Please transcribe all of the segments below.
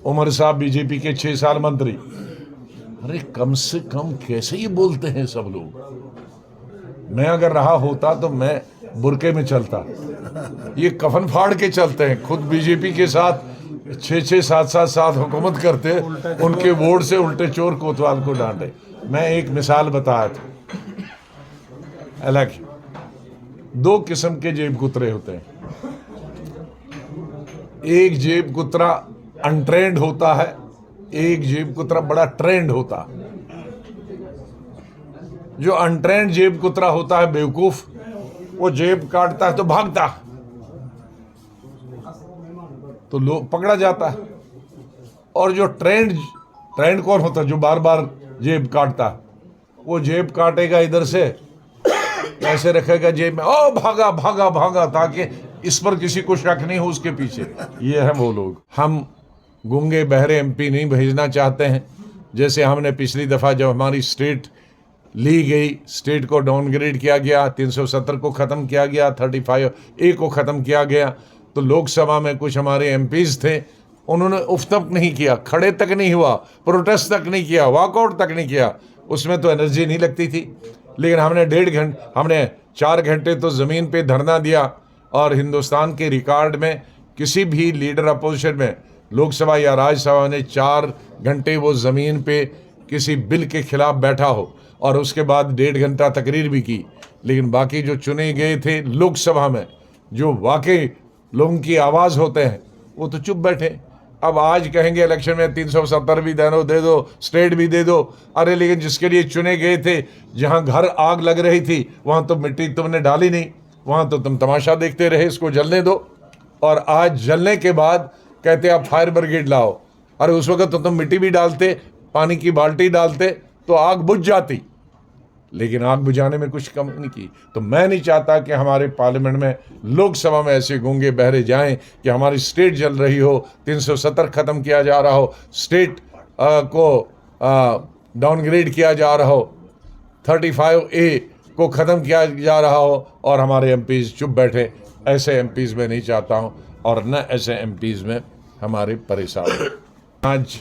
उमर साहब बीजेपी के 6 साल मंत्री। अरे कम से कम कैसे ये बोलते हैं सब लोग। मैं अगर रहा होता तो मैं बुरके में चलता, ये कफन फाड़ के चलते हैं। खुद बीजेपी के साथ 6-6, 7-7 साल हुकूमत करते, उनके वोट से उल्टे चोर कोतवाल को डांटे। मैं एक मिसाल बताया था, इलेक्शन 2 किस्म के जेब कुतरे होते हैं। एक जेब कुतरा अनट्रेंड होता है, एक जेब कुतरा बड़ा ट्रेंड होता है। जो अनट्रेंड जेब कुतरा होता है बेवकूफ, वो जेब काटता है तो भागता, तो लोग पकड़ा जाता है। और जो ट्रेंड कौन होता है? जो बार बार जेब काटता है। वो जेब काटेगा इधर से, ऐसे रखेगा जेब में, ओ भागा भागा भागा, ताकि इस पर किसी को शक नहीं हो उसके पीछे। ये है वो लोग। हम गूंगे बहरे एमपी नहीं भेजना चाहते हैं। जैसे हमने पिछली दफ़ा जब हमारी स्टेट ली गई, स्टेट को डाउनग्रेड किया गया, 370 को ख़त्म किया गया, 35A को ख़त्म किया गया, तो लोकसभा में कुछ हमारे एमपीज़ थे, उन्होंने उफ तक नहीं किया, खड़े तक नहीं हुआ, प्रोटेस्ट तक नहीं किया, वॉकआउट तक नहीं किया। उसमें तो एनर्जी नहीं लगती थी। लेकिन हमने 4 घंटे तो ज़मीन पे धरना दिया। और हिंदुस्तान के रिकॉर्ड में किसी भी लीडर अपोजिशन में लोकसभा या राज्यसभा ने 4 घंटे वो ज़मीन पे किसी बिल के खिलाफ बैठा हो, और उसके बाद 1.5 घंटा तकरीर भी की। लेकिन बाकी जो चुने गए थे लोकसभा में, जो वाकई लोगों की आवाज़ होते हैं, वो तो चुप बैठे। अब आज कहेंगे इलेक्शन में 370 भी दे दो, स्टेट भी दे दो। अरे लेकिन जिसके लिए चुने गए थे, जहां घर आग लग रही थी, वहां तो मिट्टी तुमने डाली नहीं, वहां तो तुम तमाशा देखते रहे, इसको जलने दो। और आज जलने के बाद कहते आप फायर ब्रिगेड लाओ। अरे उस वक्त तो तुम मिट्टी भी डालते, पानी की बाल्टी डालते, तो आग बुझ जाती। लेकिन आग बुझाने में कुछ कम नहीं की। तो मैं नहीं चाहता कि हमारे पार्लियामेंट में, लोकसभा में ऐसे गूंगे बहरे जाएं कि हमारी स्टेट जल रही हो, 370 ख़त्म किया जा रहा हो, स्टेट को डाउनग्रेड किया जा रहा हो, 35A को ख़त्म किया जा रहा हो, और हमारे एमपीज़ चुप बैठे। ऐसे एमपीज़ में नहीं चाहता हूँ, और न ऐसे एमपीज़ में हमारे परेशान। आज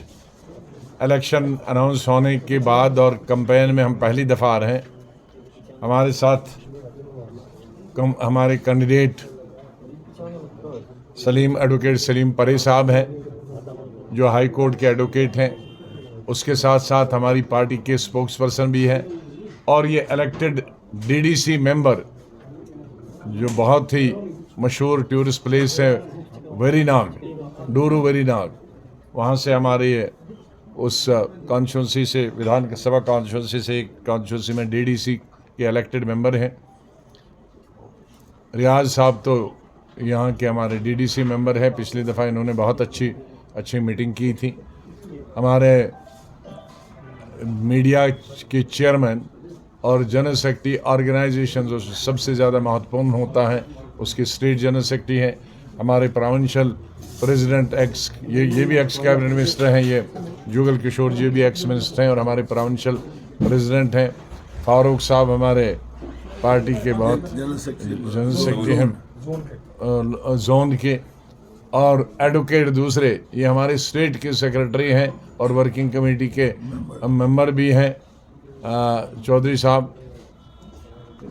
इलेक्शन अनाउंस होने के बाद और कैंपेन में हम पहली दफ़ा आ रहे हैं। हमारे साथ हमारे कैंडिडेट एडवोकेट सलीम परे साहब हैं, जो हाई कोर्ट के एडवोकेट हैं। उसके साथ साथ हमारी पार्टी के स्पोक्स पर्सन भी हैं, और ये इलेक्टेड DDC मेंबर, जो बहुत ही मशहूर टूरिस्ट प्लेस है वेरीनाग, डूरू वेरीनाग, वहाँ से हमारे उस कॉन्स्टिट्यूंसी से, विधानसभा कॉन्स्टिट्यूंसी से, एक कॉन्स्टिट्यूंसी में DDC के इलेक्टेड मेंबर हैं। रियाज साहब तो यहाँ के हमारे DDC मेंबर हैं। पिछली दफ़ा इन्होंने बहुत अच्छी मीटिंग की थी। हमारे मीडिया के चेयरमैन और जनरल सेक्रेटरी ऑर्गेनाइजेशन जो सबसे ज़्यादा महत्वपूर्ण होता है, उसके स्टेट जनरल सेक्रेटरी हैं। हमारे प्रोविंशियल प्रेसिडेंट ये भी एक्स कैबिनेट मिनिस्टर हैं, ये जुगल किशोर जी भी एक्स मिनिस्टर हैं, और हमारे प्रोविंशियल प्रेसिडेंट हैं फारूक साहब, हमारे पार्टी के बहुत जनरल सेक्रेटरी हैं जोन के, और एडवोकेट दूसरे, ये हमारे स्टेट के सेक्रेटरी हैं और वर्किंग कमेटी के मेंबर भी हैं,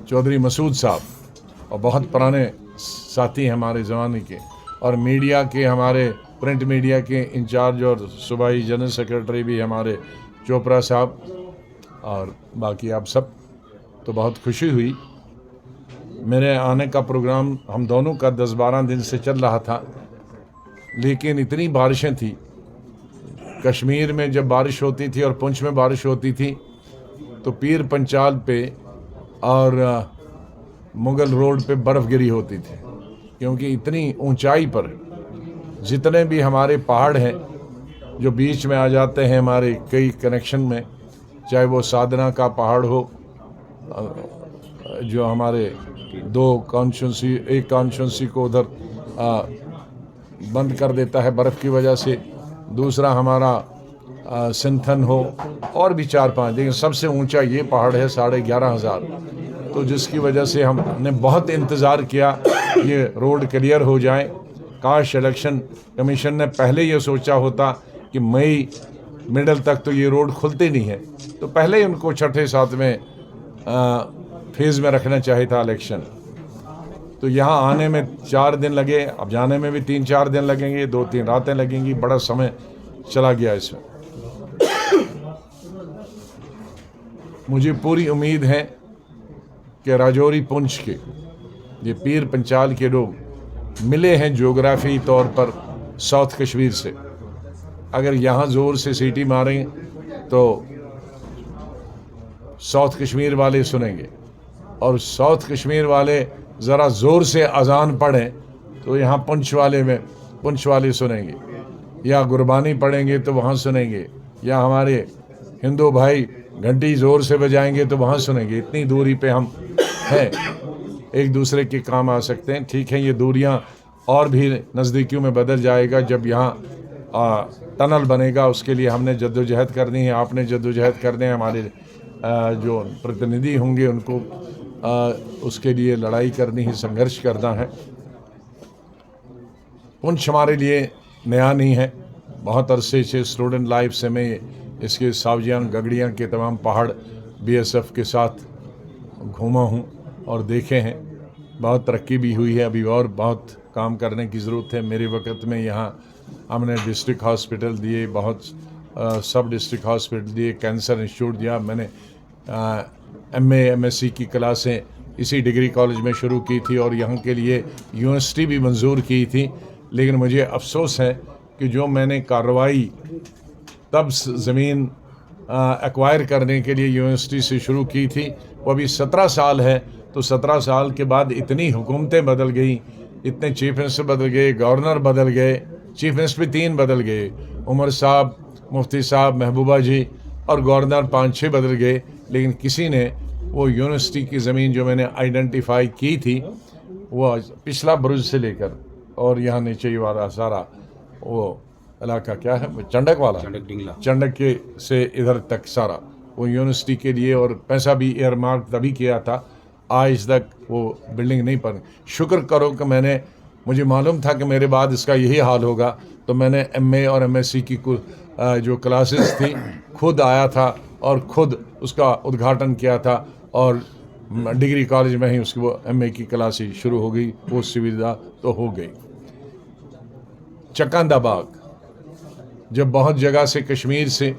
चौधरी मसूद साहब, और बहुत पुराने साथी हैं हमारे ज़माने के। और मीडिया के, हमारे प्रिंट मीडिया के इंचार्ज और सूबाई जनरल सेक्रेटरी भी हमारे चोपड़ा साहब, और बाकी आप सब। तो बहुत खुशी हुई। मेरे आने का प्रोग्राम हम दोनों का 10-12 दिन से चल रहा था, लेकिन इतनी बारिशें थी। कश्मीर में जब बारिश होती थी और पुंछ में बारिश होती थी, तो पीर पंचाल पे और मुगल रोड पे बर्फ़ गिरी होती थी, क्योंकि इतनी ऊंचाई पर जितने भी हमारे पहाड़ हैं जो बीच में आ जाते हैं हमारे कई कनेक्शन में, चाहे वो साधना का पहाड़ हो, जो हमारे 2 कॉन्स्टिट्यूंसी, एक कॉन्स्टिट्यूंसी को उधर बंद कर देता है बर्फ़ की वजह से, दूसरा हमारा सिंथन हो, और भी 4-5, लेकिन सबसे ऊंचा ये पहाड़ है 11,500। तो जिसकी वजह से हमने बहुत इंतज़ार किया ये रोड क्लियर हो जाए। काश इलेक्शन कमीशन ने पहले ये सोचा होता कि मई मिडल तक तो ये रोड खुलती नहीं है, तो पहले ही उनको छठे सातवें फेज़ में रखना चाहिए था इलेक्शन। तो यहाँ आने में 4 दिन लगे, अब जाने में भी 3-4 दिन लगेंगे, 2-3 रातें लगेंगी, बड़ा समय चला गया इसमें। मुझे पूरी उम्मीद है कि राजौरी पुंछ के ये पीर पंचाल के लोग मिले हैं ज्योग्राफी तौर पर साउथ कश्मीर से। अगर यहाँ ज़ोर से सीटी मारें तो साउथ कश्मीर वाले सुनेंगे, और साउथ कश्मीर वाले ज़रा ज़ोर से अजान पढ़ें तो यहाँ पुंछ वाले सुनेंगे, या गुरबानी पढ़ेंगे तो वहाँ सुनेंगे, या हमारे हिंदू भाई घंटी ज़ोर से बजाएंगे तो वहाँ सुनेंगे। इतनी दूरी पे हम हैं, एक दूसरे के काम आ सकते हैं। ठीक है, ये दूरियाँ और भी नज़दीकियों में बदल जाएगा जब यहाँ टनल बनेगा। उसके लिए हमने जद्दोजहद करनी है, आपने जद्दोजहद करनी है, हमारे जो प्रतिनिधि होंगे उनको उसके लिए लड़ाई करनी है, संघर्ष करना है। पुंछ हमारे लिए नया नहीं है, बहुत अरसे से स्टूडेंट लाइफ से मैं इसके सावजियान गगड़ियाँ के तमाम पहाड़ बीएसएफ के साथ घूमा हूँ और देखे हैं। बहुत तरक्की भी हुई है, अभी और बहुत काम करने की ज़रूरत है। मेरे वक्त में यहाँ हमने डिस्ट्रिक्ट हॉस्पिटल दिए, बहुत सब डिस्ट्रिक्ट हॉस्पिटल दिए, कैंसर इंस्टीट्यूट दिया। मैंने एमए एमएससी की क्लासें इसी डिग्री कॉलेज में शुरू की थी और यहाँ के लिए यूनिवर्सिटी भी मंजूर की थी। लेकिन मुझे अफसोस है कि जो मैंने कार्रवाई तब ज़मीन एक्वायर करने के लिए यूनिवर्सिटी से शुरू की थी, वो अभी 17 साल है। तो 17 साल के बाद इतनी हुकूमतें बदल गई, इतने चीफ मिनिस्टर बदल गए, गवर्नर बदल गए, चीफ मिनिस्टर भी 3 बदल गए, उमर साहब, मुफ्ती साहब, महबूबा जी, और गवर्नर 5-6 बदल गए। लेकिन किसी ने वो यूनिवर्सिटी की ज़मीन जो मैंने आइडेंटिफाई की थी, वो पिछला बुरुज से लेकर और यहाँ नीचे वाला सारा वो इलाका क्या है, चंडक वाला, चंडक के से इधर तक सारा वो यूनिवर्सिटी के लिए, और पैसा भी एयरमार्क तभी किया था। आज तक वो बिल्डिंग नहीं बनी। शुक्र करो कि मुझे मालूम था कि मेरे बाद इसका यही हाल होगा, तो मैंने एमए और एमएससी की जो क्लासेस थी खुद आया था और खुद उसका उद्घाटन किया था, और डिग्री कॉलेज में ही उसकी वो एमए की क्लासेस शुरू हो गई। वो सुविधा तो हो गई। चकंदा बाग, जब बहुत जगह से कश्मीर से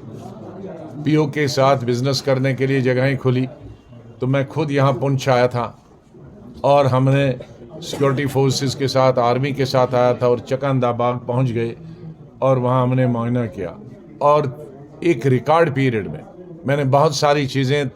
पीओ के साथ बिज़नेस करने के लिए जगहें खुली, तो मैं खुद यहाँ पुंछ आया था और हमने सिक्योरिटी फोर्सेस के साथ, आर्मी के साथ आया था और चकंदा बाग पहुँच गए और वहाँ हमने मुआयना किया। और एक रिकॉर्ड पीरियड में मैंने बहुत सारी चीज़ें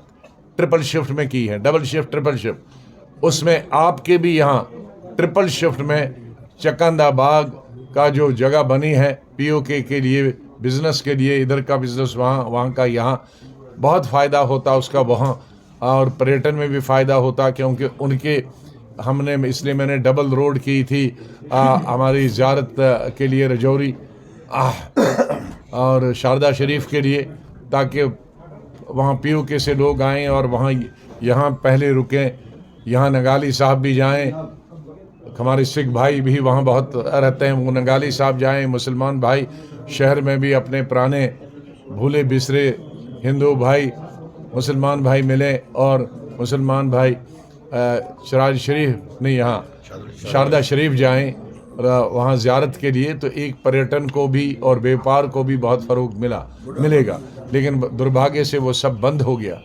ट्रिपल शिफ्ट में की हैं, डबल शिफ्ट, ट्रिपल शिफ्ट। उसमें आपके भी यहाँ ट्रिपल शिफ्ट में चकंदा बाग का जो जगह बनी है पीओके के लिए, बिज़नेस के लिए, इधर का बिज़नेस वहाँ का यहाँ, बहुत फ़ायदा होता उसका वहाँ, और पर्यटन में भी फ़ायदा होता, क्योंकि उनके हमने इसलिए मैंने डबल रोड की थी हमारी ज़ियारत के लिए रजौरी और शारदा शरीफ के लिए, ताकि वहाँ पीओके से लोग आएँ और वहाँ यहाँ पहले रुकें। यहाँ नगाली साहब भी जाएं, हमारे सिख भाई भी वहाँ बहुत रहते हैं, वो नगाली साहब जाएं। मुसलमान भाई शहर में भी अपने पुराने भूले बिसरे हिंदू भाई, मुसलमान भाई मिले, और मुसलमान भाई शराज शरीफ नहीं, यहाँ शारदा शरीफ जाएं वहाँ ज़ियारत के लिए। तो एक पर्यटन को भी और व्यापार को भी बहुत फ़रोग मिलेगा। लेकिन दुर्भाग्य से वो सब बंद हो गया।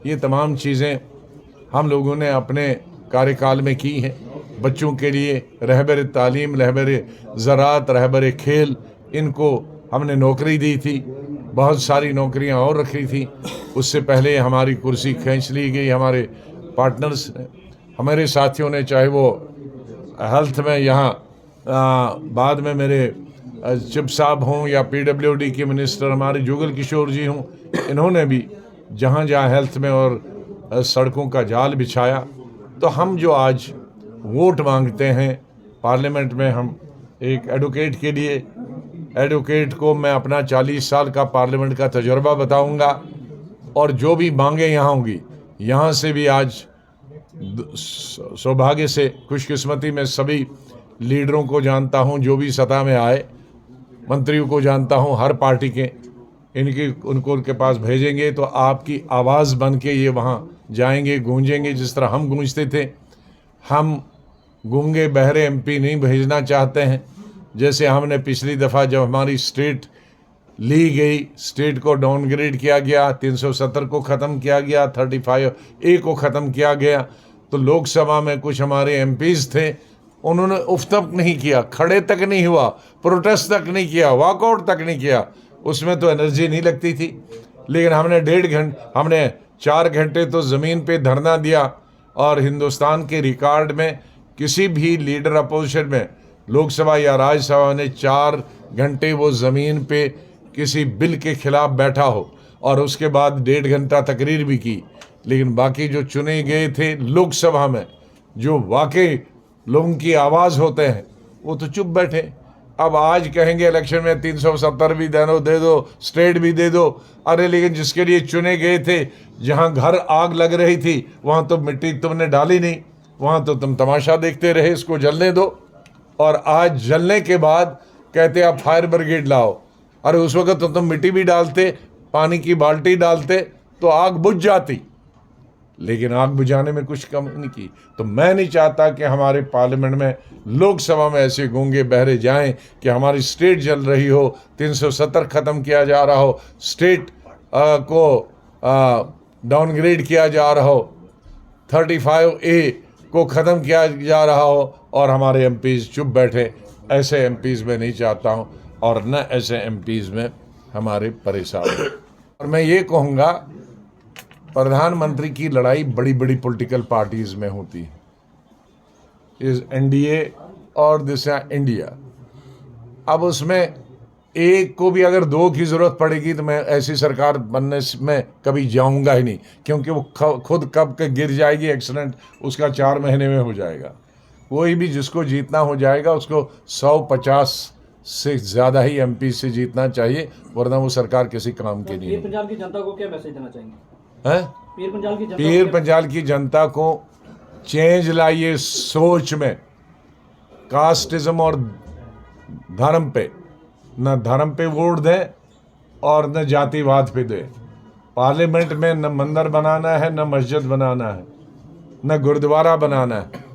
ये तमाम चीज़ें हम लोगों ने अपने कार्यकाल में की हैं। बच्चों के लिए रहबर तालीम, रहबर ज़राअत, रहबर खेल, इनको हमने नौकरी दी थी, बहुत सारी नौकरियां और रखी थी। उससे पहले हमारी कुर्सी खींच ली गई हमारे पार्टनर्स, हमारे साथियों ने, चाहे वो हेल्थ में यहाँ बाद में मेरे चिप साहब हों या पीडब्ल्यूडी के मिनिस्टर हमारे जुगल किशोर जी हों, इन्होंने भी जहाँ जहाँ हेल्थ में और सड़कों का जाल बिछाया। तो हम जो आज वोट मांगते हैं पार्लियामेंट में, हम एक एडवोकेट के लिए, एडवोकेट को मैं अपना 40 साल का पार्लियामेंट का तजुर्बा बताऊंगा, और जो भी मांगे यहाँ होंगी, यहाँ से भी आज सौभाग्य से, खुशकिस्मती में सभी लीडरों को जानता हूँ जो भी सत्ता में आए। मंत्रियों को जानता हूँ हर पार्टी के, उनको उनके पास भेजेंगे तो आपकी आवाज़ बन के ये वहाँ जाएंगे, गूंजेंगे जिस तरह हम गूंजते थे। हम गूंगे बहरे एमपी नहीं भेजना चाहते हैं। जैसे हमने पिछली दफ़ा जब हमारी स्टेट ली गई, स्टेट को डाउनग्रेड किया गया, 370 को ख़त्म किया गया, 35A को ख़त्म किया गया, तो लोकसभा में कुछ हमारे एमपीज़ थे, उन्होंने उफ तक नहीं किया, खड़े तक नहीं हुआ, प्रोटेस्ट तक नहीं किया, वॉकआउट तक नहीं किया। उसमें तो एनर्जी नहीं लगती थी। लेकिन हमने 4 घंटे तो ज़मीन पे धरना दिया, और हिंदुस्तान के रिकॉर्ड में किसी भी लीडर अपोजिशन में लोकसभा या राज्यसभा ने 4 घंटे वो ज़मीन पे किसी बिल के खिलाफ बैठा हो, और उसके बाद 1.5 घंटा तकरीर भी की। लेकिन बाकी जो चुने गए थे लोकसभा में, जो वाकई लोगों की आवाज़ होते हैं, वो तो चुप बैठे। अब आज कहेंगे इलेक्शन में 370 भी दे दो, स्टेट भी दे दो। अरे लेकिन जिसके लिए चुने गए थे, जहां घर आग लग रही थी, वहां तो मिट्टी तुमने डाली नहीं, वहां तो तुम तमाशा देखते रहे, इसको जलने दो। और आज जलने के बाद कहते आप फायर ब्रिगेड लाओ। अरे उस वक्त तो तुम मिट्टी भी डालते, पानी की बाल्टी डालते तो आग बुझ जाती, लेकिन आग बुझाने में कुछ कम नहीं की। तो मैं नहीं चाहता कि हमारे पार्लियामेंट में, लोकसभा में ऐसे गूंगे बहरे जाएं कि हमारी स्टेट जल रही हो, 370 ख़त्म किया जा रहा हो, स्टेट को डाउनग्रेड किया जा रहा हो, 35A को ख़त्म किया जा रहा हो, और हमारे एमपीज़ चुप बैठे। ऐसे एमपीज़ में नहीं चाहता हूँ, और न ऐसे एमपीज़ में हमारे परेशान। और मैं ये कहूँगा, प्रधानमंत्री की लड़ाई बड़ी बड़ी पॉलिटिकल पार्टीज़ में होती है, इस NDA और दूसरा इंडिया। अब उसमें एक को भी अगर 2 की ज़रूरत पड़ेगी तो मैं ऐसी सरकार बनने में कभी जाऊंगा ही नहीं, क्योंकि वो खुद कब के गिर जाएगी, एक्सीडेंट उसका 4 महीने में हो जाएगा। कोई भी जिसको जीतना हो जाएगा, उसको 150 से ज़्यादा ही MP से जीतना चाहिए, वरना वो सरकार किसी काम के नहीं है। पंजाब की जनता को क्या मैसेज देना चाहेंगे? पीर पंजाल की जनता को चेंज लाइए सोच में, कास्टिज्म और धर्म पे, न धर्म पे वोट दें और न जातिवाद पे दें। पार्लियामेंट में न मंदिर बनाना है, न मस्जिद बनाना है, न गुरुद्वारा बनाना है।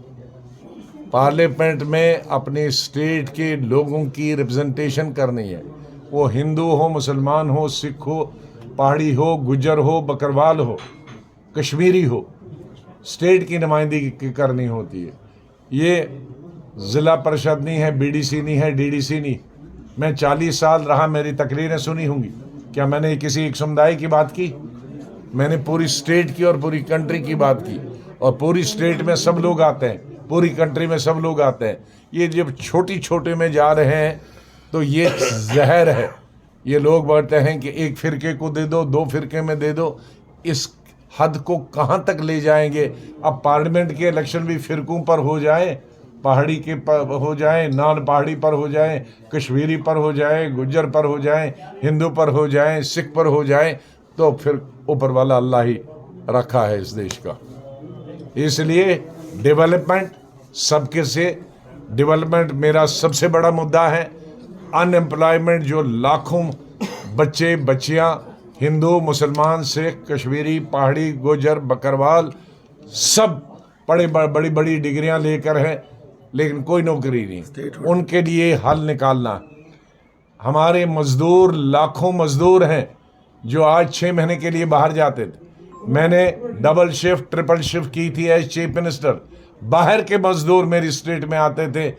पार्लियामेंट में अपने स्टेट के लोगों की रिप्रेजेंटेशन करनी है, वो हिंदू हो, मुसलमान हो, सिख हो, पहाड़ी हो, गुज्जर हो, बकरवाल हो, कश्मीरी हो, स्टेट की नुमाइंदगी करनी होती है। ये ज़िला परिषद नहीं है, BDC नहीं है, DDC नहीं। मैं 40 साल रहा, मेरी तकरीरें सुनी होंगी। क्या मैंने किसी एक समुदाय की बात की? मैंने पूरी स्टेट की और पूरी कंट्री की बात की, और पूरी स्टेट में सब लोग आते हैं, पूरी कंट्री में सब लोग आते हैं। ये जब छोटे में जा रहे हैं तो ये जहर है। ये लोग बोलते हैं कि एक फ़िरके को दे दो, 2 फ़िरके में दे दो। इस हद को कहाँ तक ले जाएंगे? अब पार्लियामेंट के इलेक्शन भी फ़िरकों पर हो जाए, पहाड़ी के पर हो जाए, नॉन पहाड़ी पर हो जाए, कश्मीरी पर हो जाए, गुज्जर पर हो जाए, हिंदू पर हो जाए, सिख पर हो जाए, तो फिर ऊपर वाला अल्लाह ही रखा है इस देश का। इसलिए डेवलपमेंट, सबके से डेवलपमेंट मेरा सबसे बड़ा मुद्दा है। अनएम्प्लॉयमेंट, जो लाखों बच्चे बच्चियां हिंदू, मुसलमान, सिख, कश्मीरी, पहाड़ी, गुज्जर, बकरवाल सब बड़ी बड़ी डिग्रियां लेकर हैं, लेकिन कोई नौकरी नहीं, उनके लिए हल निकालना। हमारे मज़दूर, लाखों मज़दूर हैं जो आज 6 महीने के लिए बाहर जाते थे। मैंने डबल शिफ्ट, ट्रिपल शिफ्ट की थी एज चीफ मिनिस्टर। बाहर के मज़दूर मेरी स्टेट में आते थे,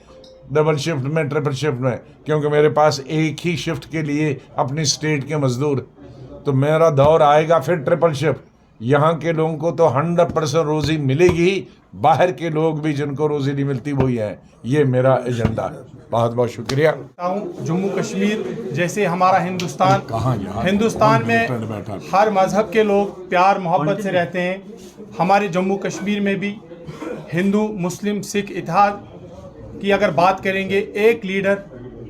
डबल शिफ्ट में, ट्रिपल शिफ्ट में, क्योंकि मेरे पास एक ही शिफ्ट के लिए अपनी स्टेट के मज़दूर। तो मेरा दौर आएगा फिर ट्रिपल शिफ्ट। यहाँ के लोगों को तो 100% रोज़ी मिलेगी, बाहर के लोग भी जिनको रोज़ी नहीं मिलती वही हैं। ये मेरा एजेंडा है। बहुत बहुत शुक्रिया। जम्मू कश्मीर जैसे हमारा हिंदुस्तान में हर मज़हब के लोग प्यार मोहब्बत से रहते हैं। हमारे जम्मू कश्मीर में भी हिंदू, मुस्लिम, सिख, इत्तेहाद की अगर बात करेंगे, एक लीडर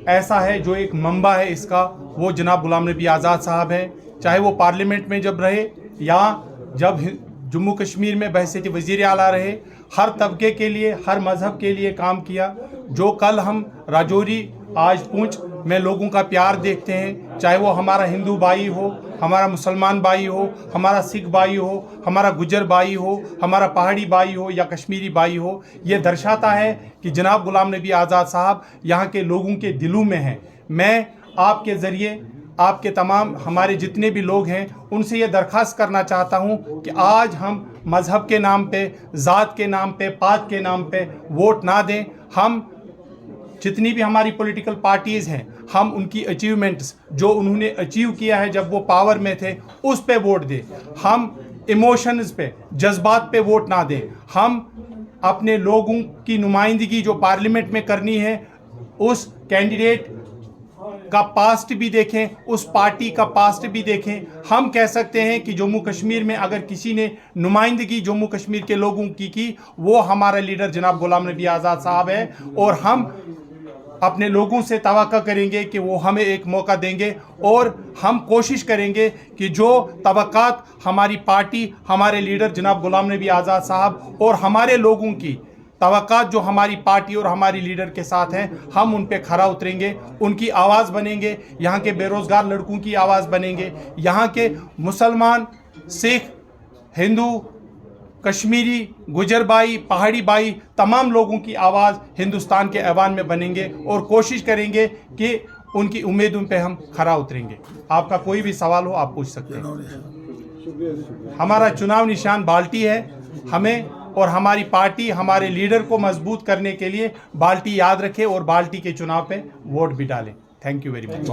ऐसा है जो एक मंबा है इसका, वो जनाब गुलाम नबी आज़ाद साहब हैं। चाहे वो पार्लियामेंट में जब रहे या जब जम्मू कश्मीर में बहसीत वज़ीर आला रहे, हर तबके के लिए, हर मज़हब के लिए काम किया। जो कल हम राजौरी आज पुंछ में लोगों का प्यार देखते हैं, चाहे वो हमारा हिंदू भाई हो, हमारा मुसलमान भाई हो, हमारा सिख भाई हो, हमारा गुज्जर भाई हो, हमारा पहाड़ी भाई हो या कश्मीरी भाई हो। ये दर्शाता है कि जनाब गुलाम नबी आज़ाद साहब यहाँ के लोगों के दिलों में हैं। मैं आपके ज़रिए आपके तमाम हमारे जितने भी लोग हैं उनसे ये दरख्वास्त करना चाहता हूँ कि आज हम मज़हब के नाम पे, ज़ात के नाम पे, पात के नाम पे वोट ना दें। हम जितनी भी हमारी पॉलिटिकल पार्टीज़ हैं, हम उनकी अचीवमेंट्स जो उन्होंने अचीव किया है जब वो पावर में थे उस पे वोट दें। हम इमोशंस पे, जज्बात पे वोट ना दें। हम अपने लोगों की नुमाइंदगी जो पार्लियामेंट में करनी है उस कैंडिडेट का पास्ट भी देखें, उस पार्टी का पास्ट भी देखें। हम कह सकते हैं कि जम्मू कश्मीर में अगर किसी ने नुमाइंदगी जम्मू कश्मीर के लोगों की वो हमारा लीडर जनाब गुलाम नबी आज़ाद साहब है। और हम अपने लोगों से तवक्को करेंगे कि वो हमें एक मौका देंगे और हम कोशिश करेंगे कि जो तवक्कात हमारी पार्टी, हमारे लीडर जनाब गुलाम नबी आज़ाद साहब और हमारे लोगों की तवक्कात जो हमारी पार्टी और हमारी लीडर के साथ हैं, हम उन पे खरा उतरेंगे, उनकी आवाज़ बनेंगे, यहाँ के बेरोज़गार लड़कों की आवाज़ बनेंगे, यहाँ के मुसलमान, सिख, हिंदू, कश्मीरी, गुजर भाई, पहाड़ी भाई, तमाम लोगों की आवाज़ हिंदुस्तान के ऐवान में बनेंगे और कोशिश करेंगे कि उनकी उम्मीदों पे हम खरा उतरेंगे। आपका कोई भी सवाल हो आप पूछ सकते हैं। हमारा चुनाव निशान बाल्टी है। हमें और हमारी पार्टी हमारे लीडर को मजबूत करने के लिए बाल्टी याद रखें और बाल्टी के चुनाव पे वोट भी डालें। Thank you very much.